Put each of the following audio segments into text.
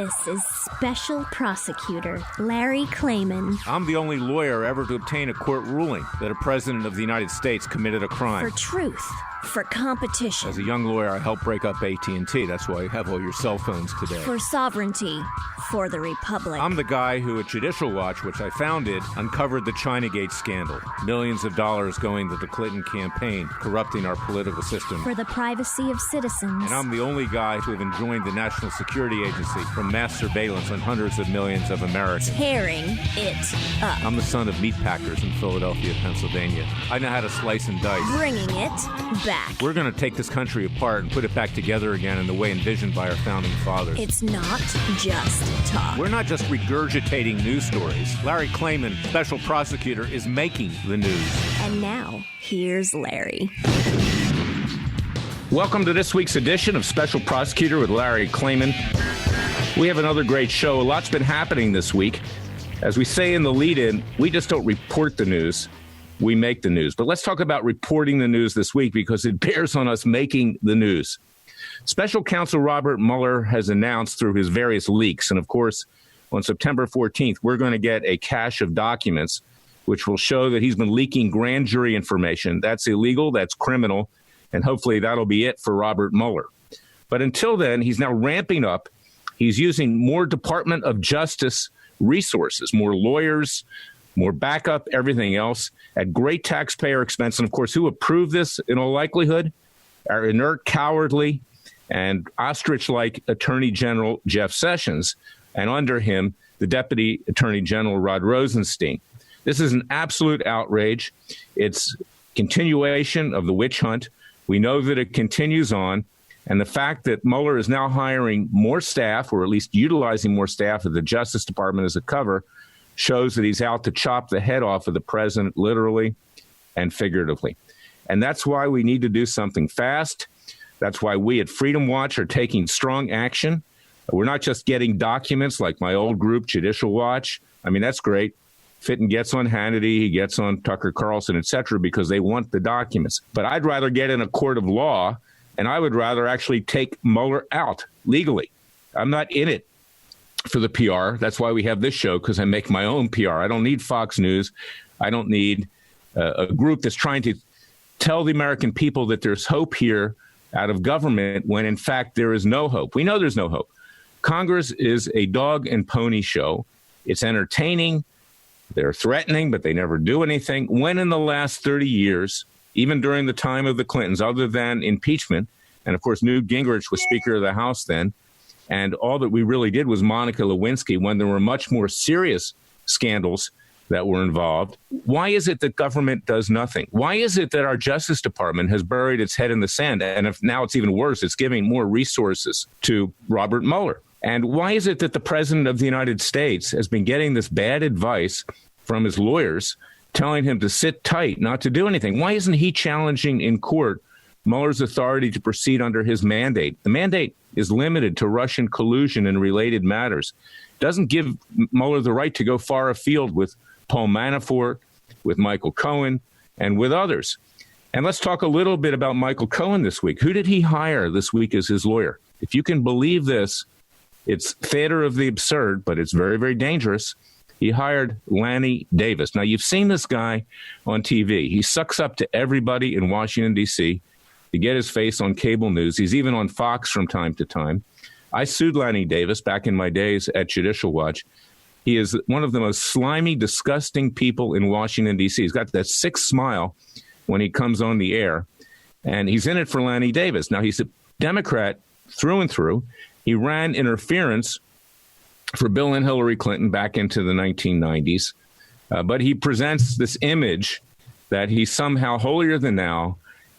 This is Special Prosecutor Larry Klayman. I'm the only lawyer ever to obtain a court ruling that a president of the United States committed a crime. For truth. For competition. As a young lawyer, I helped break up AT&T. That's why you have all your cell phones today. For sovereignty. For the Republic. I'm the guy who at Judicial Watch, which I founded, uncovered the Chinagate scandal. Millions of dollars going to the Clinton campaign, corrupting our political system. For the privacy of citizens. And I'm the only guy to have enjoined the National Security Agency from mass surveillance on hundreds of millions of Americans. Tearing it up. I'm the son of meat packers in Philadelphia, Pennsylvania. I know how to slice and dice. Bringing it back. We're going to take this country apart and put it back together again in the way envisioned by our founding fathers. It's not just talk. We're not just regurgitating news stories. Larry Klayman, special prosecutor, is making the news. And now, here's Larry. Welcome to this week's edition of Special Prosecutor with Larry Klayman. We have another great show. A lot's been happening this week. As we say in the lead-in, we just don't report the news. We make the news. But let's talk about reporting the news this week because it bears on us making the news. Special counsel Robert Mueller has announced through his various leaks, and of course, on September 14th, we're going to get a cache of documents which will show that he's been leaking grand jury information. That's illegal, that's criminal, and hopefully that'll be it for Robert Mueller. But until then, he's now ramping up. He's using more Department of Justice resources, more lawyers, more backup, everything else, at great taxpayer expense. And, of course, who approved this in all likelihood? Our inert, cowardly, and ostrich-like Attorney General Jeff Sessions, and under him, the Deputy Attorney General Rod Rosenstein. This is an absolute outrage. It's continuation of the witch hunt. We know that it continues on. And the fact that Mueller is now hiring more staff, or at least utilizing more staff at the Justice Department as a cover, shows that he's out to chop the head off of the president, literally and figuratively. And that's why we need to do something fast. That's why we at Freedom Watch are taking strong action. We're not just getting documents like my old group, Judicial Watch. I mean, that's great. Fitton gets on Hannity, he gets on Tucker Carlson, et cetera, because they want the documents. But I'd rather get in a court of law, and I would rather actually take Mueller out legally. I'm not in it for the PR. That's why we have this show, because I make my own PR. I don't need Fox News. I don't need a group that's trying to tell the American people that there's hope here out of government when, in fact, there is no hope. We know there's no hope. Congress is a dog and pony show. It's entertaining. They're threatening, but they never do anything. When in the last 30 years, even during the time of the Clintons, other than impeachment, and, of course, Newt Gingrich was Speaker of the House then, and all that we really did was Monica Lewinsky when there were much more serious scandals that were involved. Why is it that government does nothing? Why is it that our Justice Department has buried its head in the sand? And if now it's even worse, it's giving more resources to Robert Mueller. And why is it that the President of the United States has been getting this bad advice from his lawyers, telling him to sit tight, not to do anything? Why isn't he challenging in court Mueller's authority to proceed under his mandate? The mandate is limited to Russian collusion and related matters. Doesn't give Mueller the right to go far afield with Paul Manafort, with Michael Cohen, and with others. And let's talk a little bit about Michael Cohen this week. Who did he hire this week as his lawyer? If you can believe this, it's theater of the absurd, but it's very, very dangerous. He hired Lanny Davis. Now, you've seen this guy on TV. He sucks up to everybody in Washington, D.C., to get his face on cable news. He's even on Fox from time to time. I sued Lanny Davis back in my days at Judicial Watch. He is one of the most slimy, disgusting people in Washington, D.C. He's got that sick smile when he comes on the air, and he's in it for Lanny Davis. Now, he's a Democrat through and through. He ran interference for Bill and Hillary Clinton back into the 1990s, but he presents this image that he's somehow holier than thou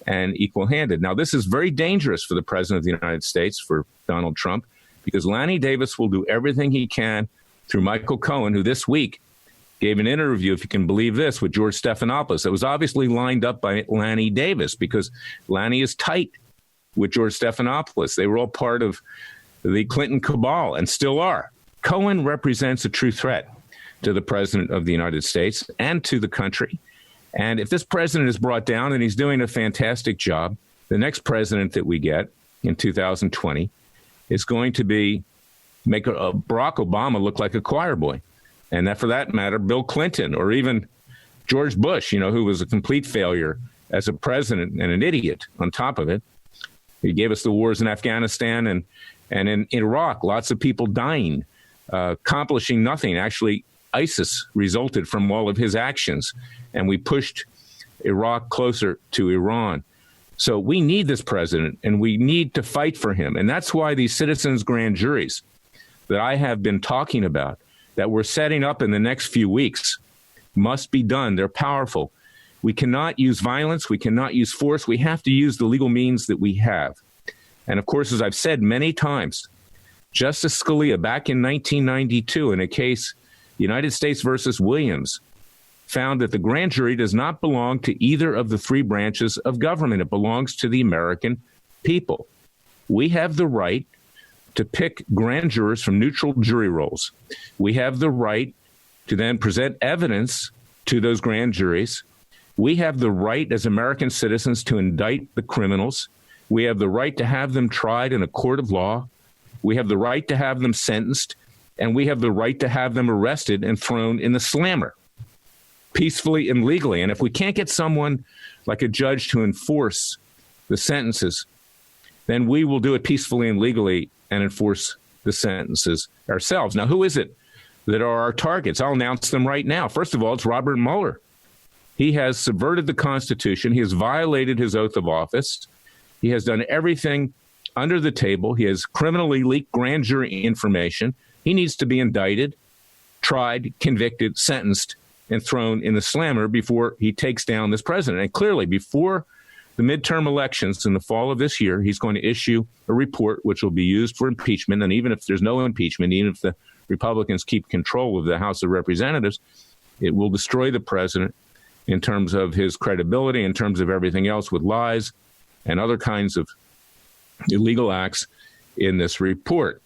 and equal-handed. Now, this is very dangerous for the President of the United States, for Donald Trump, because Lanny Davis will do everything he can through Michael Cohen, who this week gave an interview, if you can believe this, with George Stephanopoulos. That was obviously lined up by Lanny Davis, because Lanny is tight with George Stephanopoulos. They were all part of the Clinton cabal and still are. Cohen represents a true threat to the President of the United States and to the country. And if this president is brought down, and he's doing a fantastic job, the next president that we get in 2020 is going to be make Barack Obama look like a choir boy. And that, for that matter, Bill Clinton or even George Bush, who was a complete failure as a president and an idiot on top of it. He gave us the wars in Afghanistan and in Iraq, lots of people dying, accomplishing nothing. Actually, ISIS resulted from all of his actions, and we pushed Iraq closer to Iran. So we need this president, and we need to fight for him. And that's why these citizens' grand juries that I have been talking about, that we're setting up in the next few weeks, must be done. They're powerful. We cannot use violence. We cannot use force. We have to use the legal means that we have. And of course, as I've said many times, Justice Scalia, back in 1992, in a case, United States versus Williams, found that the grand jury does not belong to either of the three branches of government. It belongs to the American people. We have the right to pick grand jurors from neutral jury rolls. We have the right to then present evidence to those grand juries. We have the right as American citizens to indict the criminals. We have the right to have them tried in a court of law. We have the right to have them sentenced. And we have the right to have them arrested and thrown in the slammer, peacefully and legally. And if we can't get someone like a judge to enforce the sentences, then we will do it peacefully and legally and enforce the sentences ourselves. Now, who is it that are our targets? I'll announce them right now. First of all, it's Robert Mueller. He has subverted the Constitution. He has violated his oath of office. He has done everything under the table. He has criminally leaked grand jury information. He needs to be indicted, tried, convicted, sentenced, and thrown in the slammer before he takes down this president. And clearly, before the midterm elections in the fall of this year, he's going to issue a report which will be used for impeachment. And even if there's no impeachment, even if the Republicans keep control of the House of Representatives, it will destroy the president in terms of his credibility, in terms of everything else, with lies and other kinds of illegal acts in this report.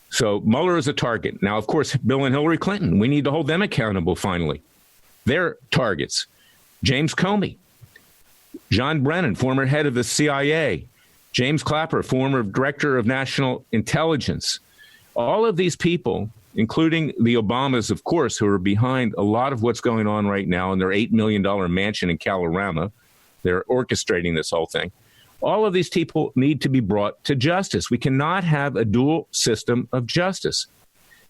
So Mueller is a target. Now, of course, Bill and Hillary Clinton, we need to hold them accountable finally. They're targets. James Comey, John Brennan, former head of the CIA, James Clapper, former director of national intelligence. All of these people, including the Obamas, of course, who are behind a lot of what's going on right now in their $8 million mansion in Colorado. They're orchestrating this whole thing. All of these people need to be brought to justice. We cannot have a dual system of justice.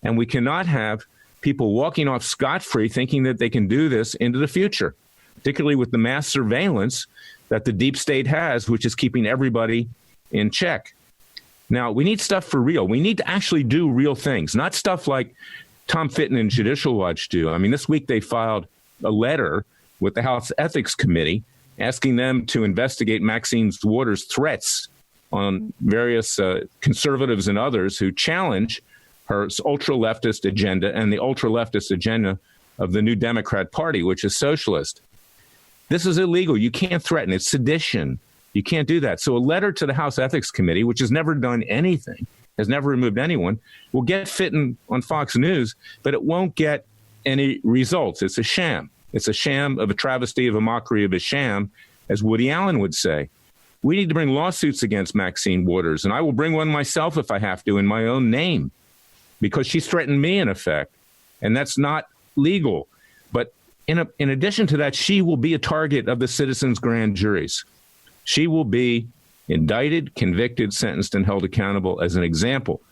And we cannot have people walking off scot-free thinking that they can do this into the future, particularly with the mass surveillance that the deep state has, which is keeping everybody in check. Now, we need stuff for real. We need to actually do real things, not stuff like Tom Fitton and Judicial Watch do. I mean, this week they filed a letter with the House Ethics Committee asking them to investigate Maxine Waters' threats on various conservatives and others who challenge her ultra-leftist agenda and the ultra-leftist agenda of the New Democrat Party, which is socialist. This is illegal. You can't threaten. It's sedition. You can't do that. So a letter to the House Ethics Committee, which has never done anything, has never removed anyone, will get Fitton on Fox News, but it won't get any results. It's a sham. It's a sham of a travesty of a mockery of a sham, as Woody Allen would say. We need to bring lawsuits against Maxine Waters, and I will bring one myself if I have to in my own name, because she's threatened me in effect, and that's not legal. But in addition to that, she will be a target of the citizens' grand juries. She will be indicted, convicted, sentenced, and held accountable as an example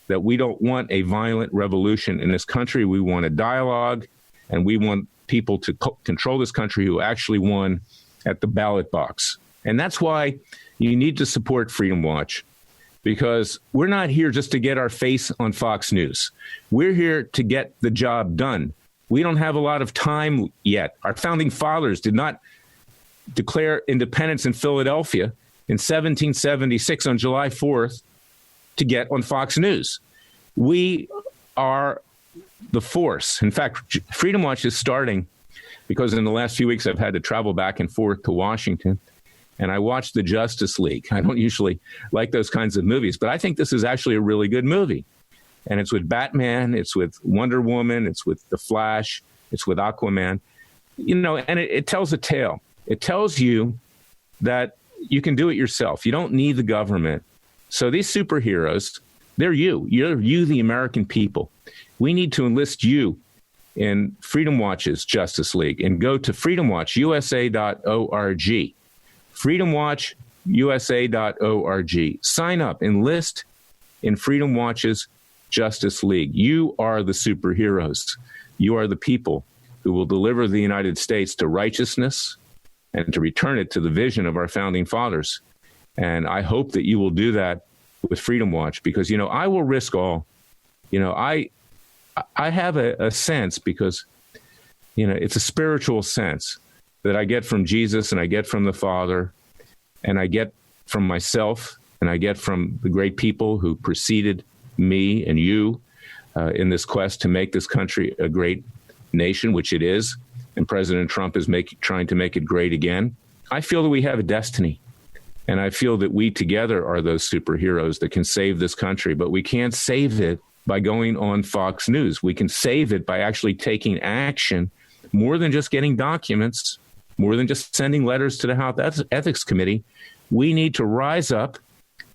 that we don't want a violent revolution in this country. We want a dialogue, and we want people to control this country who actually won at the ballot box. And that's why you need to support Freedom Watch, because we're not here just to get our face on Fox News. We're here to get the job done. We don't have a lot of time yet. Our founding fathers did not declare independence in Philadelphia in 1776 on July 4th to get on Fox News. We are the force. In fact, Freedom Watch is starting because in the last few weeks I've had to travel back and forth to Washington, and I watched the Justice League. I don't usually like those kinds of movies, but I think this is actually a really good movie. And it's with Batman, it's with Wonder Woman, it's with The Flash, it's with Aquaman. You know, and it tells a tale. It tells you that you can do it yourself. You don't need the government. So these superheroes, They're you. You're you, the American people. We need to enlist you in Freedom Watch's Justice League, and go to freedomwatchusa.org. freedomwatchusa.org. Sign up, enlist in Freedom Watch's Justice League. You are the superheroes. You are the people who will deliver the United States to righteousness and to return it to the vision of our founding fathers. And I hope that you will do that with Freedom Watch, because, I will risk all. I have a sense, because, it's a spiritual sense that I get from Jesus, and I get from the Father, and I get from myself, and I get from the great people who preceded me and you in this quest to make this country a great nation, which it is. And President Trump is trying to make it great again. I feel that we have a destiny. And I feel that we together are those superheroes that can save this country. But we can't save it by going on Fox News. We can save it by actually taking action, more than just getting documents, more than just sending letters to the House Ethics Committee. We need to rise up.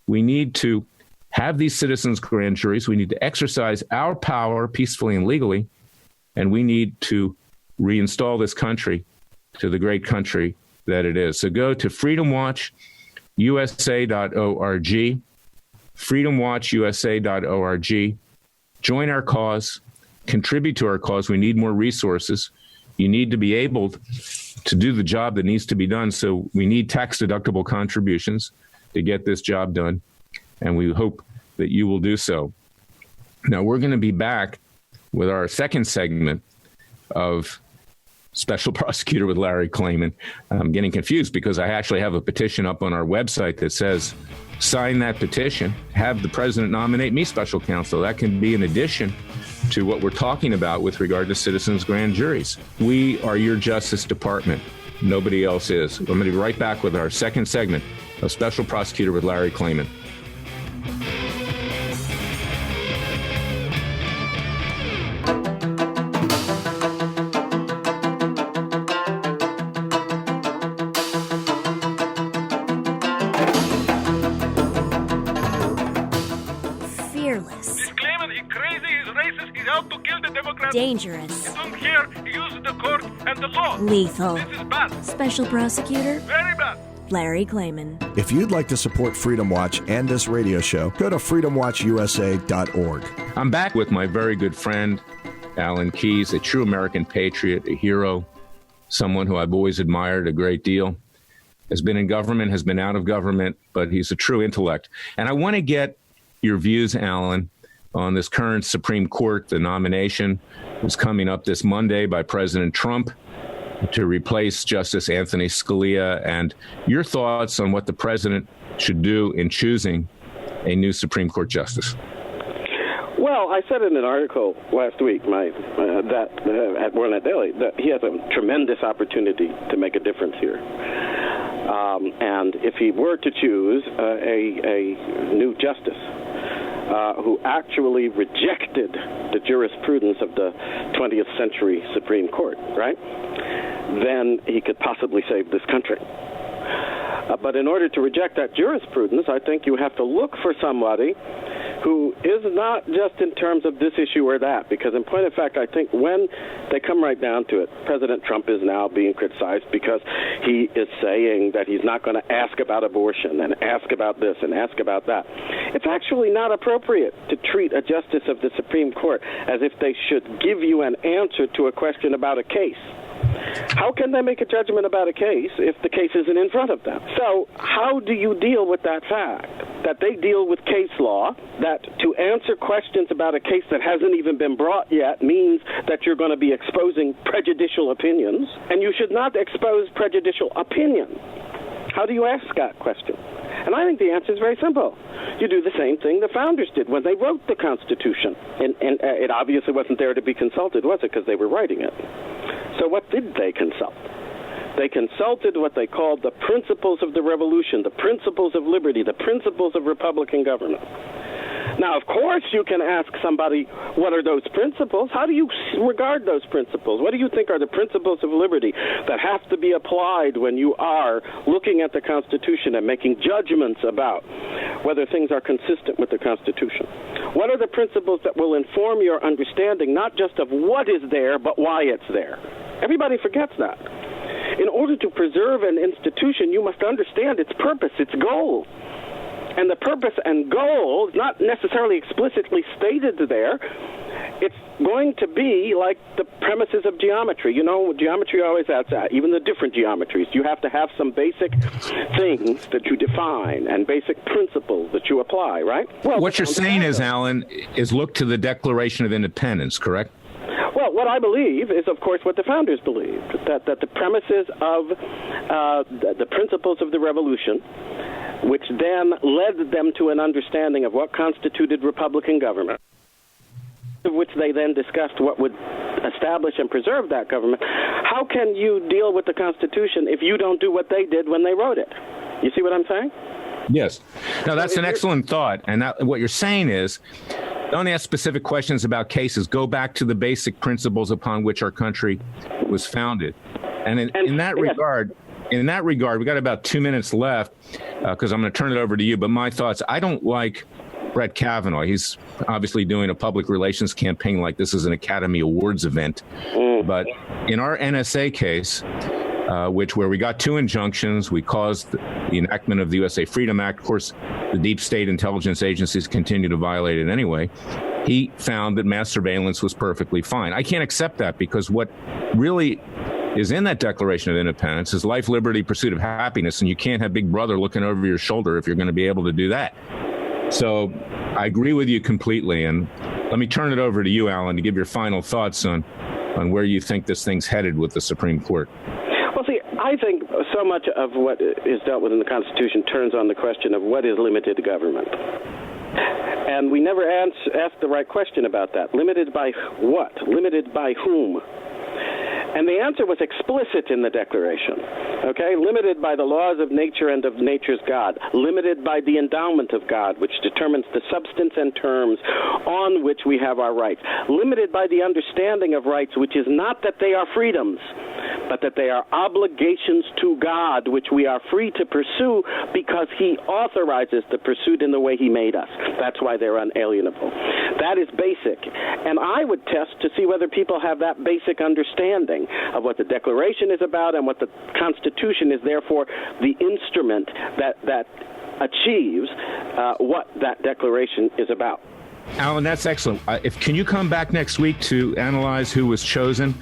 We need to have these citizens' grand juries. We need to exercise our power peacefully and legally. And we need to reinstall this country to the great country that it is. So go to freedomwatchusa.org, freedomwatchusa.org. Join our cause, contribute to our cause. We need more resources. You need to be able to do the job that needs to be done. So we need tax-deductible contributions to get this job done. And we hope that you will do so. Now, we're going to be back with our second segment of Special Prosecutor with Larry Klayman. I'm getting confused because I actually have a petition up on our website that says, sign that petition, have the president nominate me special counsel. That can be in addition to what we're talking about with regard to citizens' grand juries. We are your Justice Department. Nobody else is. I'm going to be right back with our second segment of Special Prosecutor with Larry Klayman. Dangerous. You don't hear, use the court and the law. Lethal. This is bad. Special Prosecutor Very bad. Larry Klayman. If you'd like to support Freedom Watch and this radio show, go to freedomwatchusa.org. I'm back with my very good friend, Alan Keyes, a true American patriot, a hero, someone who I've always admired a great deal, has been in government, has been out of government, but he's a true intellect. And I want to get your views, Alan, on this current Supreme Court. The nomination is coming up this Monday by President Trump to replace Justice Anthony Scalia, and your thoughts on what the president should do in choosing a new Supreme Court justice. Well, I said in an article last week at Warren Daily that he has a tremendous opportunity to make a difference here. And if he were to choose a new justice, who actually rejected the jurisprudence of the 20th century Supreme Court, right? Then he could possibly save this country. But in order to reject that jurisprudence, I think you have to look for somebody who is not just in terms of this issue or that, because in point of fact, I think when they come right down to it, President Trump is now being criticized because he is saying that he's not going to ask about abortion and ask about this and ask about that. It's actually not appropriate to treat a justice of the Supreme Court as if they should give you an answer to a question about a case. How can they make a judgment about a case if the case isn't in front of them? So how do you deal with that fact, that they deal with case law, that to answer questions about a case that hasn't even been brought yet means that you're going to be exposing prejudicial opinions, and you should not expose prejudicial opinion? How do you ask that question? And I think the answer is very simple. You do the same thing the founders did when they wrote the Constitution. And it obviously wasn't there to be consulted, was it? Because they were writing it. So what did they consult? They consulted what they called the principles of the revolution, the principles of liberty, the principles of Republican government. Now, of course, you can ask somebody, what are those principles? How do you regard those principles? What do you think are the principles of liberty that have to be applied when you are looking at the Constitution and making judgments about whether things are consistent with the Constitution? What are the principles that will inform your understanding not just of what is there, but why it's there? Everybody forgets that. In order to preserve an institution, you must understand its purpose, its goal. And the purpose and goal is not necessarily explicitly stated there. It's going to be like the premises of geometry. You know, geometry always adds that, even the different geometries. You have to have some basic things that you define and basic principles that you apply, right? Well, what you're saying is, Alan, is look to the Declaration of Independence, correct? Well, what I believe is, of course, what the founders believed, that the premises of the principles of the revolution, which then led them to an understanding of what constituted Republican government, of which they then discussed what would establish and preserve that government. How can you deal with the Constitution if you don't do what they did when they wrote it? You see what I'm saying? Yes. No, that's an excellent thought. And what you're saying is, don't ask specific questions about cases. Go back to the basic principles upon which our country was founded. And in that regard, we got about 2 minutes left because I'm going to turn it over to you. But my thoughts, I don't like Brett Kavanaugh. He's obviously doing a public relations campaign like this is an Academy Awards event. But in our NSA case, where we got 2 injunctions, we caused the enactment of the USA Freedom Act. Of course, the deep state intelligence agencies continue to violate it anyway. He found that mass surveillance was perfectly fine. I can't accept that because what really is in that Declaration of Independence is life, liberty, pursuit of happiness, and you can't have Big Brother looking over your shoulder if you're going to be able to do that. So I agree with you completely, and let me turn it over to you, Alan, to give your final thoughts on where you think this thing's headed with the Supreme Court. Well, see, I think so much of what is dealt with in the Constitution turns on the question of what is limited government. And we never ask the right question about that. Limited by what? Limited by whom? And the answer was explicit in the Declaration, okay? Limited by the laws of nature and of nature's God. Limited by the endowment of God, which determines the substance and terms on which we have our rights. Limited by the understanding of rights, which is not that they are freedoms, but that they are obligations to God, which we are free to pursue because he authorizes the pursuit in the way he made us. That's why they're unalienable. That is basic. And I would test to see whether people have that basic understanding of what the Declaration is about and what the Constitution is, therefore, the instrument that achieves what that Declaration is about. Alan, that's excellent. Can you come back next week to analyze who was chosen?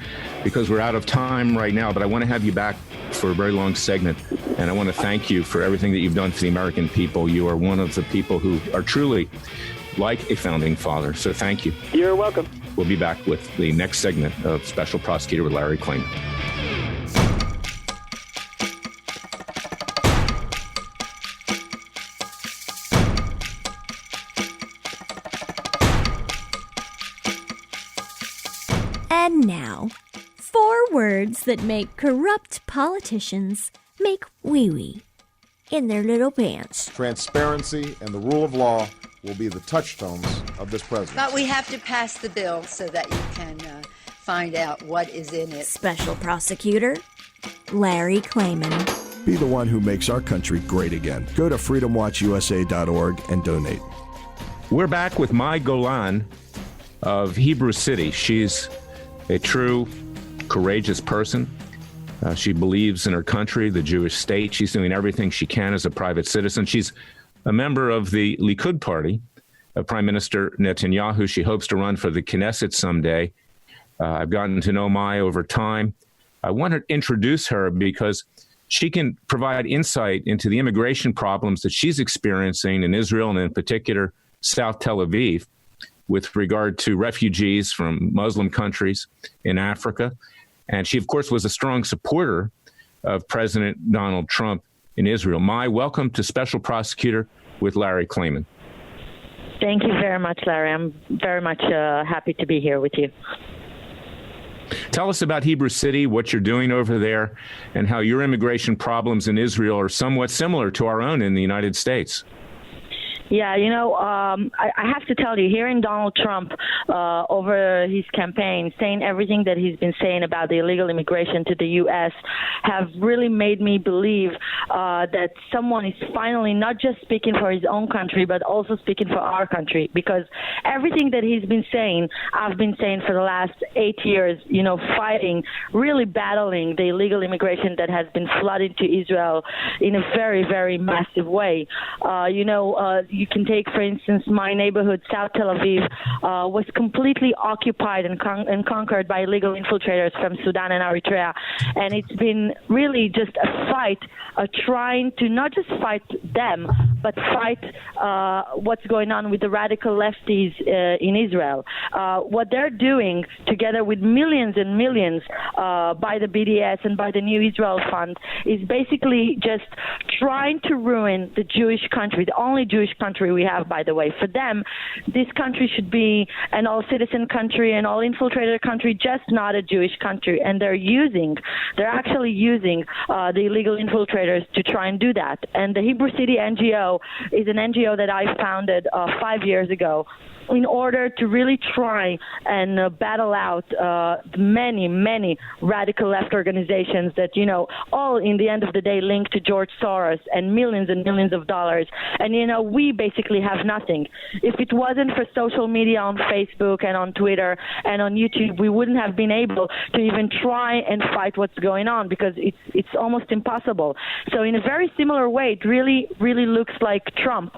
Because we're out of time right now, but I want to have you back for a very long segment. And I want to thank you for everything that you've done for the American people. You are one of the people who are truly like a founding father. So thank you. You're welcome. We'll be back with the next segment of Special Prosecutor with Larry Klayman. And now, 4 words that make corrupt politicians make wee-wee in their little pants. Transparency and the rule of law will be the touchstones of this presidency. But we have to pass the bill so that you can find out what is in it. Special Prosecutor Larry Klayman. Be the one who makes our country great again. Go to freedomwatchusa.org and donate. We're back with Mai Golan of Hebrew City. She's a true, courageous person. She believes in her country, the Jewish state. She's doing everything she can as a private citizen. She's a member of the Likud party of Prime Minister Netanyahu. She hopes to run for the Knesset someday. I've gotten to know Mai over time. I want to introduce her because she can provide insight into the immigration problems that she's experiencing in Israel and in particular South Tel Aviv with regard to refugees from Muslim countries in Africa. And she, of course, was a strong supporter of President Donald Trump in Israel. Mai, welcome to Special Prosecutor with Larry Klayman. Thank you very much, Larry. I'm very much happy to be here with you. Tell us about Hebrew City, what you're doing over there, and how your immigration problems in Israel are somewhat similar to our own in the United States. Yeah, I have to tell you, hearing Donald Trump over his campaign saying everything that he's been saying about the illegal immigration to the U.S. have really made me believe that someone is finally not just speaking for his own country, but also speaking for our country. Because everything that he's been saying, I've been saying for the last 8 years, fighting, really battling the illegal immigration that has been flooded to Israel in a very, very massive way. You can take, for instance, my neighborhood, South Tel Aviv, was completely occupied and conquered by illegal infiltrators from Sudan and Eritrea. And it's been really just a fight, trying to not just fight them, but fight what's going on with the radical lefties in Israel. What they're doing, together with millions and millions by the BDS and by the New Israel Fund, is basically just trying to ruin the Jewish country, the only Jewish country we have, by the way. For them, this country should be an all-citizen country, an all-infiltrated country, just not a Jewish country. And they're actually using the illegal infiltrators to try and do that. And the Hebrew City NGO is an NGO that I founded 5 years ago in order to really try and battle out many, many radical left organizations that, all in the end of the day link to George Soros and millions of dollars. And, we basically have nothing. If it wasn't for social media on Facebook and on Twitter and on YouTube, we wouldn't have been able to even try and fight what's going on, because it's almost impossible. So in a very similar way, it really, really looks like Trump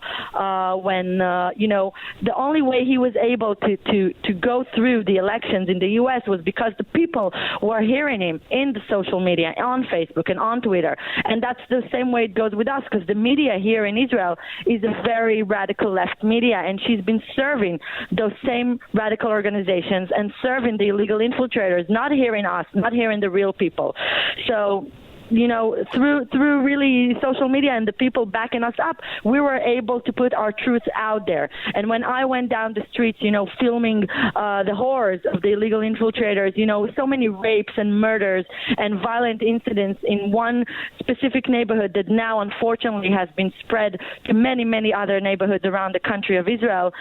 when, the only way he was able to go through the elections in the U.S. was because the people were hearing him in the social media, on Facebook and on Twitter. And that's the same way it goes with us, because the media here in Israel is a very radical left media, and she's been serving those same radical organizations and serving the illegal infiltrators, not hearing us, not hearing the real people. So through really social media and the people backing us up, we were able to put our truth out there. And when I went down the streets, filming the horrors of the illegal infiltrators, so many rapes and murders and violent incidents in one specific neighborhood that now unfortunately has been spread to many, many other neighborhoods around the country of Israel,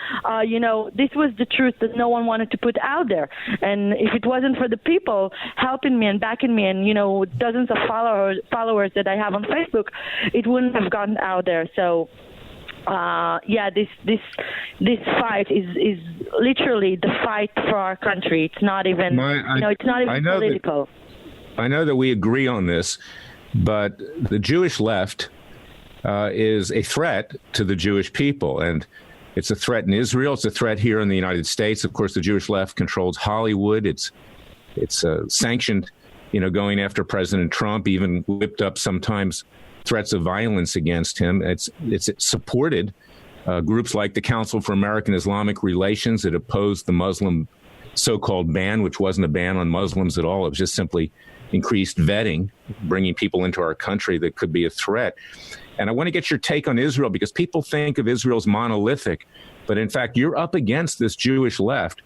this was the truth that no one wanted to put out there. And if it wasn't for the people helping me and backing me and, dozens of followers that I have on Facebook, it wouldn't have gotten out there. So this fight is literally the fight for our country. It's not even it's not even political. I know that we agree on this, but the Jewish left is a threat to the Jewish people, and it's a threat in Israel. It's a threat here in the United States. Of course, the Jewish left controls Hollywood. It's sanctioned, going after President Trump, even whipped up sometimes threats of violence against him. It's supported groups like the Council for American Islamic Relations that opposed the Muslim so-called ban, which wasn't a ban on Muslims at all. It was just simply increased vetting, bringing people into our country that could be a threat. And I want to get your take on Israel, because people think of Israel as monolithic, but in fact, you're up against this Jewish left,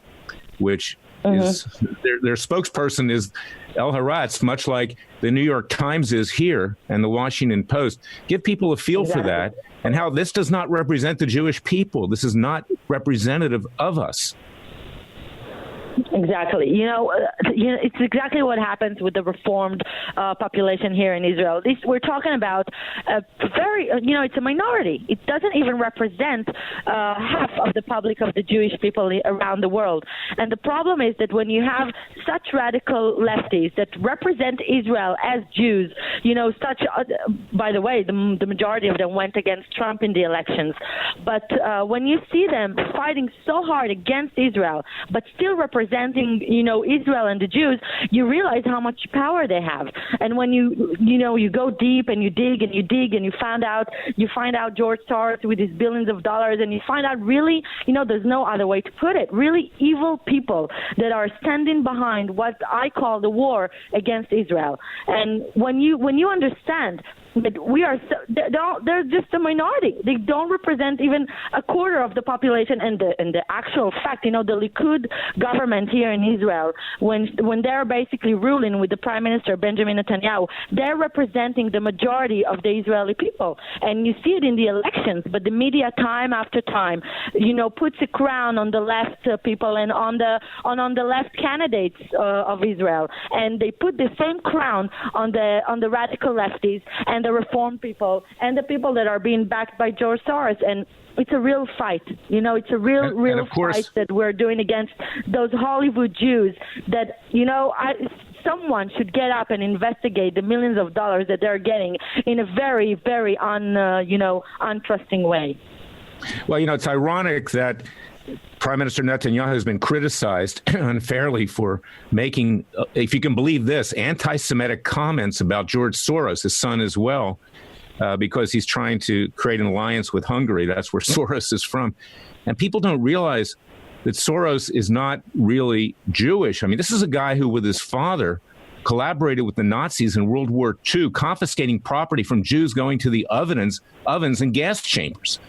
which is their spokesperson is El Haratz, much like the New York Times is here and the Washington Post. Give people a feel for that, and how this does not represent the Jewish people. This is not representative of us. Exactly. It's exactly what happens with the reformed population here in Israel. We're talking about a very, it's a minority. It doesn't even represent half of the public of the Jewish people around the world. And the problem is that when you have such radical lefties that represent Israel as Jews, by the way, the majority of them went against Trump in the elections. But when you see them fighting so hard against Israel, but still representing, Israel and the Jews, you realize how much power they have. And when you go deep and you dig and you dig and you find out George Soros with his billions of dollars, and you find out really, there's no other way to put it, really evil people that are standing behind what I call the war against Israel. And when you understand But we are they're just a minority. They don't represent even a quarter of the population. And the actual fact, the Likud government here in Israel, when they're basically ruling with the Prime Minister Benjamin Netanyahu, they're representing the majority of the Israeli people. And you see it in the elections. But the media, time after time, puts a crown on the left people and on the left candidates of Israel, and they put the same crown on the radical lefties and the reform people and the people that are being backed by George Soros. And it's a real fight. It's a real fight that we're doing against those Hollywood Jews that, someone should get up and investigate the millions of dollars that they're getting in a very, very untrusting way. Well, it's ironic that Prime Minister Netanyahu has been criticized unfairly for making, if you can believe this, anti-Semitic comments about George Soros, his son as well, because he's trying to create an alliance with Hungary. That's where Soros is from. And people don't realize that Soros is not really Jewish. I mean, this is a guy who, with his father, collaborated with the Nazis in World War II, confiscating property from Jews going to the ovens and gas chambers.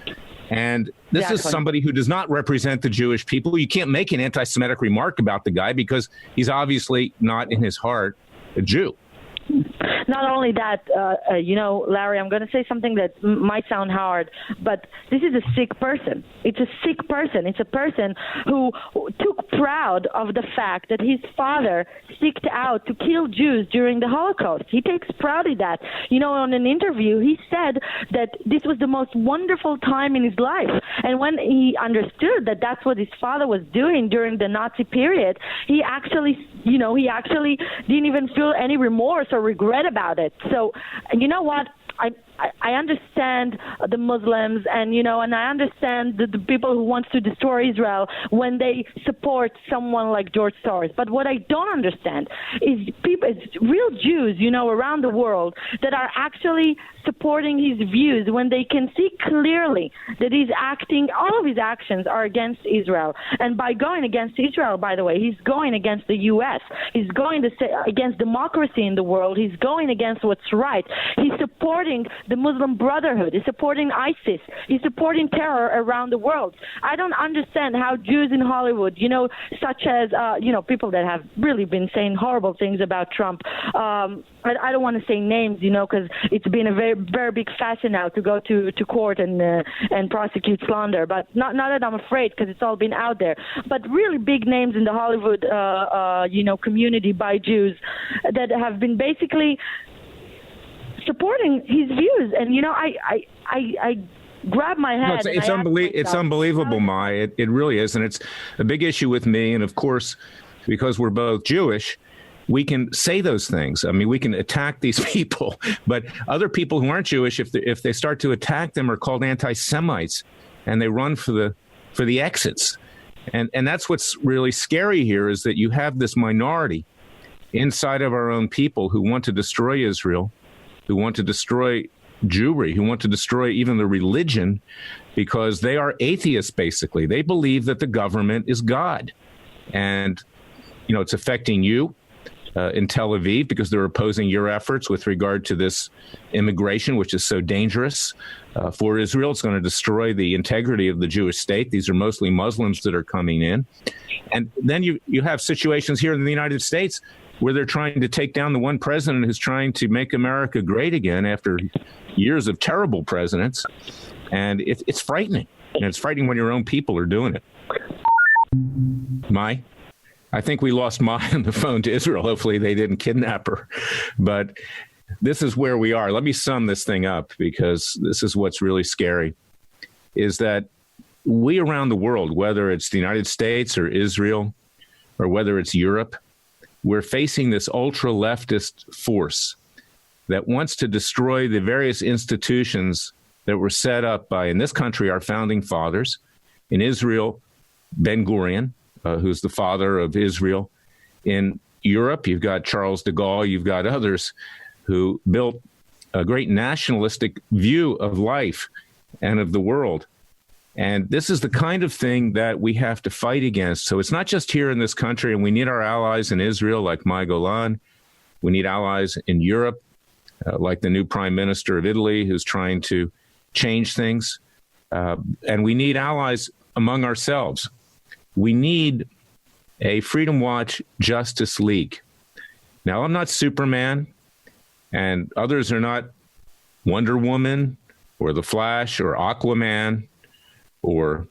And this is somebody who does not represent the Jewish people. You can't make an anti-Semitic remark about the guy because he's obviously not in his heart a Jew. Not only that, Larry, I'm going to say something that might sound hard, but this is a sick person. It's a sick person. It's a person who took proud of the fact that his father sticked out to kill Jews during the Holocaust. He takes pride in that. On an interview, he said that this was the most wonderful time in his life. And when he understood that that's what his father was doing during the Nazi period, he actually didn't even feel any remorse or regret about it. So, you know what? I understand the Muslims and I understand the people who want to destroy Israel when they support someone like George Soros. But what I don't understand is real Jews, around the world that are actually supporting his views when they can see clearly that all of his actions are against Israel. And by going against Israel, by the way, he's going against the U.S. He's going against democracy in the world. He's going against what's right. He's supporting the Muslim Brotherhood. He's supporting ISIS. He's supporting terror around the world. I don't understand how Jews in Hollywood, such as, people that have really been saying horrible things about Trump. I don't want to say names, because it's been a very, very big fashion now to go to court and prosecute slander. But not that I'm afraid, because it's all been out there. But really big names in the Hollywood, community by Jews that have been basically supporting his views. And I grab my head. No, it's unbelievable, Mai. It really is, and it's a big issue with me. And of course, because we're both Jewish, we can say those things. I mean, we can attack these people, but other people who aren't Jewish, if they start to attack them, are called anti-Semites, and they run for the exits. And that's what's really scary here, is that you have this minority inside of our own people who want to destroy Israel, who want to destroy Jewry, who want to destroy even the religion, because they are atheists, basically. They believe that the government is God. And, it's affecting you in Tel Aviv because they're opposing your efforts with regard to this immigration, which is so dangerous for Israel. It's going to destroy the integrity of the Jewish state. These are mostly Muslims that are coming in. And then you have situations here in the United States where they're trying to take down the one president who's trying to make America great again after years of terrible presidents. And it's frightening. And it's frightening when your own people are doing it. Mai? I think we lost Mai on the phone to Israel. Hopefully they didn't kidnap her. But this is where we are. Let me sum this thing up, because this is what's really scary, is that we around the world, whether it's the United States or Israel or whether it's Europe, we're facing this ultra-leftist force that wants to destroy the various institutions that were set up by, in this country, our founding fathers. In Israel, Ben-Gurion, who's the father of Israel. In Europe, you've got Charles de Gaulle, you've got others who built a great nationalistic view of life and of the world. And this is the kind of thing that we have to fight against. So it's not just here in this country, and we need our allies in Israel like Golan. We need allies in Europe like the new prime minister of Italy, who's trying to change things. And we need allies among ourselves. We need a Freedom Watch Justice League. Now, I'm not Superman, and others are not Wonder Woman or The Flash or Aquaman, or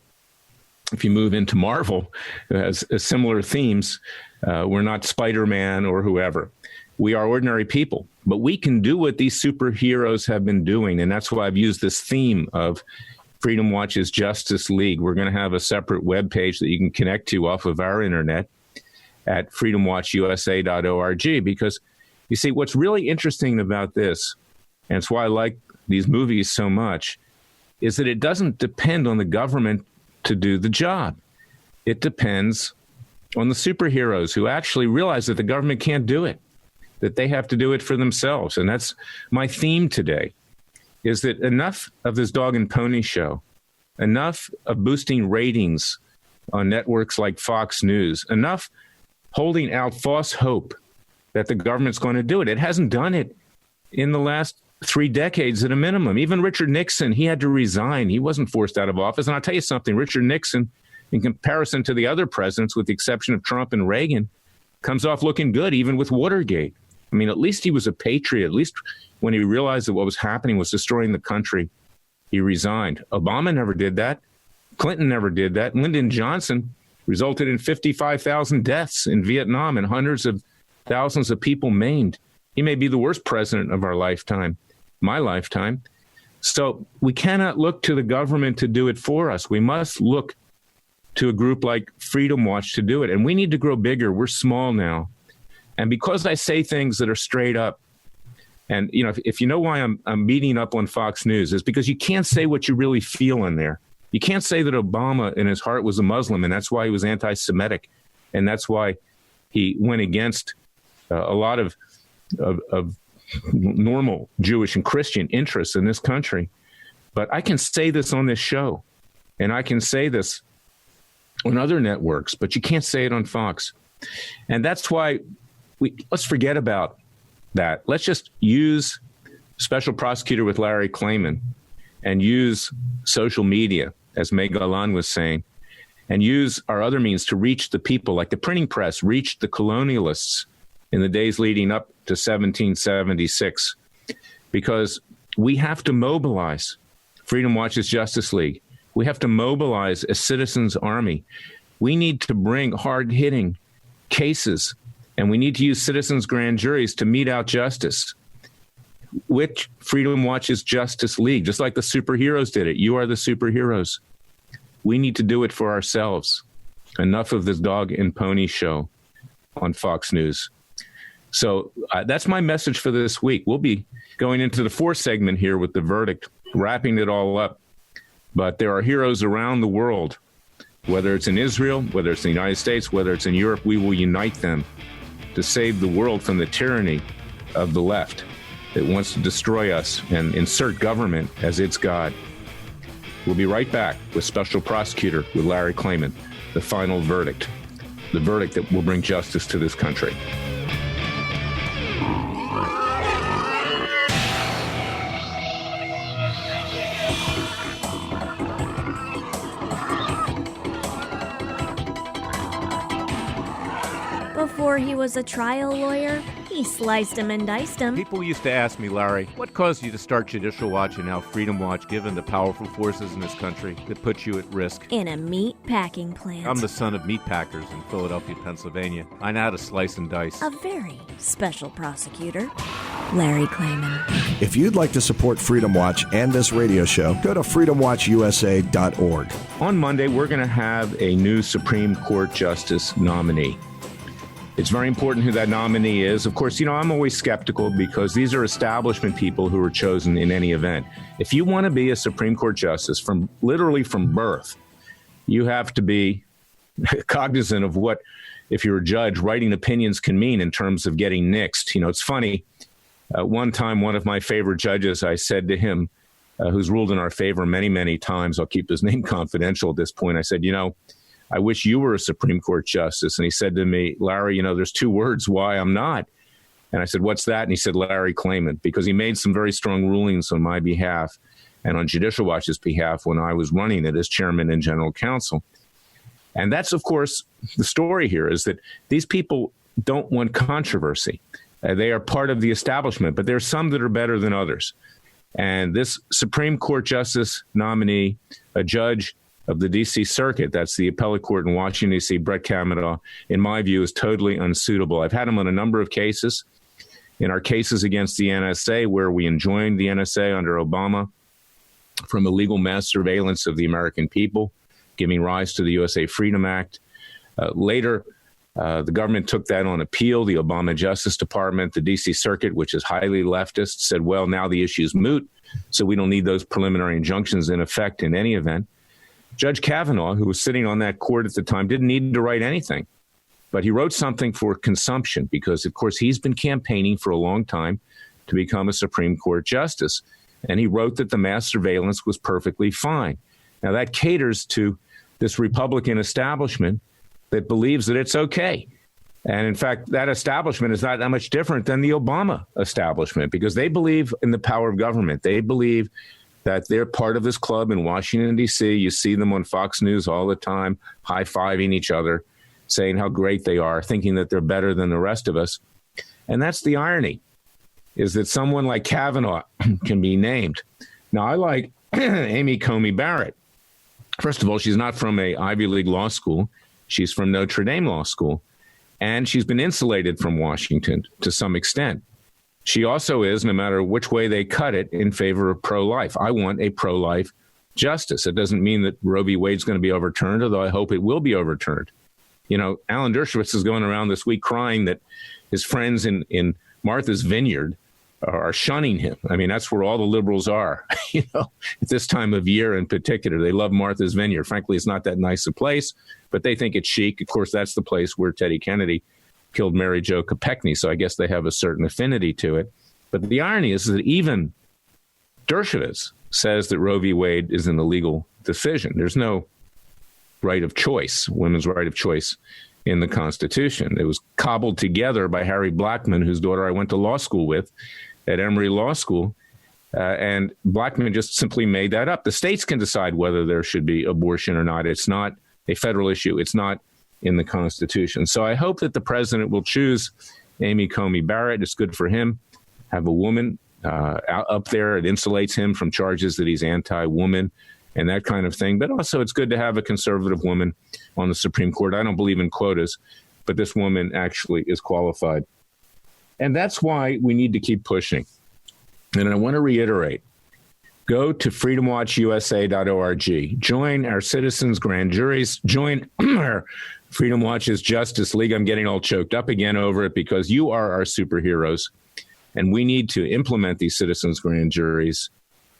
if you move into Marvel, it has similar themes. We're not Spider-Man or whoever. We are ordinary people, but we can do what these superheroes have been doing, and that's why I've used this theme of Freedom Watch's Justice League. We're going to have a separate web page that you can connect to off of our internet at freedomwatchusa.org, because you see, what's really interesting about this, and it's why I like these movies so much, is that it doesn't depend on the government to do the job. It depends on the superheroes who actually realize that the government can't do it, that they have to do it for themselves. And that's my theme today, is that enough of this dog and pony show, enough of boosting ratings on networks like Fox News, enough holding out false hope that the government's going to do it. It hasn't done it in the last 3 decades at a minimum. Even Richard Nixon, he had to resign. He wasn't forced out of office. And I'll tell you something, Richard Nixon, in comparison to the other presidents, with the exception of Trump and Reagan, comes off looking good, even with Watergate. I mean, at least he was a patriot. At least when he realized that what was happening was destroying the country, he resigned. Obama never did that. Clinton never did that. Lyndon Johnson resulted in 55,000 deaths in Vietnam and hundreds of thousands of people maimed. He may be the worst president of our lifetime, my lifetime. So we cannot look to the government to do it for us. We must look to a group like Freedom Watch to do it. And we need to grow bigger. We're small now. And because I say things that are straight up, and you know, if you know why I'm beating up on Fox News, is because you can't say what you really feel in there. You can't say that Obama in his heart was a Muslim, and that's why he was anti-Semitic, and that's why he went against a lot of normal Jewish and Christian interests in this country. But I can say this on this show, and I can say this on other networks, but you can't say it on Fox. And that's why let's forget about that. Let's just use Special Prosecutor with Larry Klayman and use social media, as May Golan was saying, and use our other means to reach the people, like the printing press reached the colonialists in the days leading up to 1776, because we have to mobilize Freedom Watch's Justice League. We have to mobilize a citizens' army. We need to bring hard-hitting cases, and we need to use citizens' grand juries to mete out justice. Which Freedom Watch's Justice League, just like the superheroes did it. You are the superheroes. We need to do it for ourselves. Enough of this dog and pony show on Fox News. So that's my message for this week. We'll be going into the fourth segment here with the verdict, wrapping it all up. But there are heroes around the world, whether it's in Israel, whether it's in the United States, whether it's in Europe. We will unite them to save the world from the tyranny of the left that wants to destroy us and insert government as its God. We'll be right back with Special Prosecutor with Larry Klayman, the final verdict, the verdict that will bring justice to this country. Before he was a trial lawyer, he sliced him and diced him. People used to ask me, Larry, what caused you to start Judicial Watch and now Freedom Watch, given the powerful forces in this country that put you at risk? In a meat packing plant. I'm the son of meat packers in Philadelphia, Pennsylvania. I know how to slice and dice. A very special prosecutor, Larry Klayman. If you'd like to support Freedom Watch and this radio show, go to freedomwatchusa.org. On Monday, we're going to have a new Supreme Court Justice nominee. It's very important who that nominee is. Of course, you know, I'm always skeptical because these are establishment people who are chosen in any event. If you want to be a Supreme Court justice literally from birth, you have to be cognizant of what, if you're a judge, writing opinions can mean in terms of getting nixed. You know, it's funny. One time, one of my favorite judges, I said to him, who's ruled in our favor many, many times, I'll keep his name confidential at this point. I said, you know, I wish you were a Supreme Court justice. And he said to me, Larry, you know, there's two words why I'm not. And I said, what's that? And he said, Larry Klayman, because he made some very strong rulings on my behalf and on Judicial Watch's behalf when I was running it as chairman and general counsel. And that's, of course, the story here is that these people don't want controversy. They are part of the establishment, but there are some that are better than others. And this Supreme Court Justice nominee, a judge of the D.C. Circuit, that's the appellate court in Washington, D.C., Brett Kavanaugh, in my view, is totally unsuitable. I've had him on a number of cases. In our cases against the NSA, where we enjoined the NSA under Obama from illegal mass surveillance of the American people, giving rise to the USA Freedom Act. Later, the government took that on appeal. The Obama Justice Department, the D.C. Circuit, which is highly leftist, said, well, now the issue's moot, so we don't need those preliminary injunctions in effect in any event. Judge Kavanaugh, who was sitting on that court at the time, didn't need to write anything. But he wrote something for consumption because, of course, he's been campaigning for a long time to become a Supreme Court justice. And he wrote that the mass surveillance was perfectly fine. Now, that caters to this Republican establishment that believes that it's okay. And in fact, that establishment is not that much different than the Obama establishment because they believe in the power of government. They believe that they're part of this club in Washington, D.C. You see them on Fox News all the time, high-fiving each other, saying how great they are, thinking that they're better than the rest of us. And that's the irony, is that someone like Kavanaugh can be named. Now, I like Amy Coney Barrett. First of all, she's not from a Ivy League law school. She's from Notre Dame Law School. And she's been insulated from Washington to some extent. She also is, no matter which way they cut it, in favor of pro-life. I want a pro-life justice. It doesn't mean that Roe v. Wade's going to be overturned, although I hope it will be overturned. You know, Alan Dershowitz is going around this week crying that his friends in Martha's Vineyard are shunning him. I mean, that's where all the liberals are, you know, at this time of year in particular. They love Martha's Vineyard. Frankly, it's not that nice a place, but they think it's chic. Of course, that's the place where Teddy Kennedy killed Mary Jo Kopechne, so I guess they have a certain affinity to it. But the irony is that even Dershowitz says that Roe v. Wade is an illegal decision. There's no right of choice, women's right of choice in the Constitution. It was cobbled together by Harry Blackmun, whose daughter I went to law school with at Emory Law School. And Blackmun just simply made that up. The states can decide whether there should be abortion or not. It's not a federal issue. It's not in the Constitution. So I hope that the president will choose Amy Coney Barrett. It's good for him. Have a woman up there. It insulates him from charges that he's anti-woman and that kind of thing. But also it's good to have a conservative woman on the Supreme Court. I don't believe in quotas, but this woman actually is qualified. And that's why we need to keep pushing. And I want to reiterate, go to freedomwatchusa.org. Join our citizens' grand juries. Join our Freedom Watch's Justice League. I'm getting all choked up again over it because you are our superheroes. And we need to implement these citizens' grand juries.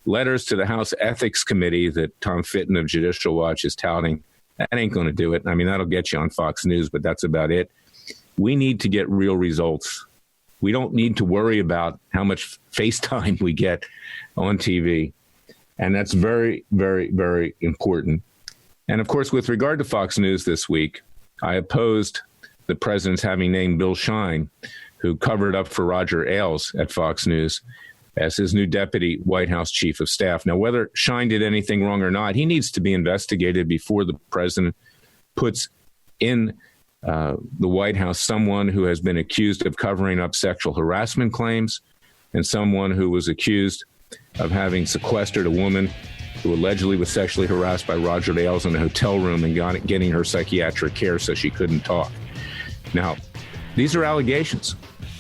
Letters to the House Ethics Committee that Tom Fitton of Judicial Watch is touting. That ain't going to do it. I mean, that'll get you on Fox News, but that's about it. We need to get real results. We don't need to worry about how much FaceTime we get on TV. And that's very, very, very important. And of course, with regard to Fox News this week, I opposed the president's having named Bill Shine, who covered up for Roger Ailes at Fox News as his new deputy White House chief of staff. Now, whether Shine did anything wrong or not, he needs to be investigated before the president puts in the White House someone who has been accused of covering up sexual harassment claims and someone who was accused of having sequestered a woman who allegedly was sexually harassed by Roger Ailes in a hotel room and getting her psychiatric care so she couldn't talk. Now, these are allegations,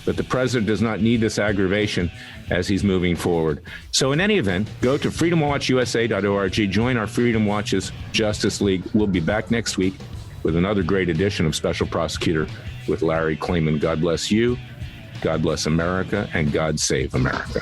but the president does not need this aggravation as he's moving forward. So in any event, go to freedomwatchusa.org, join our Freedom Watch's Justice League. We'll be back next week with another great edition of Special Prosecutor with Larry Klayman. God bless you, God bless America, and God save America.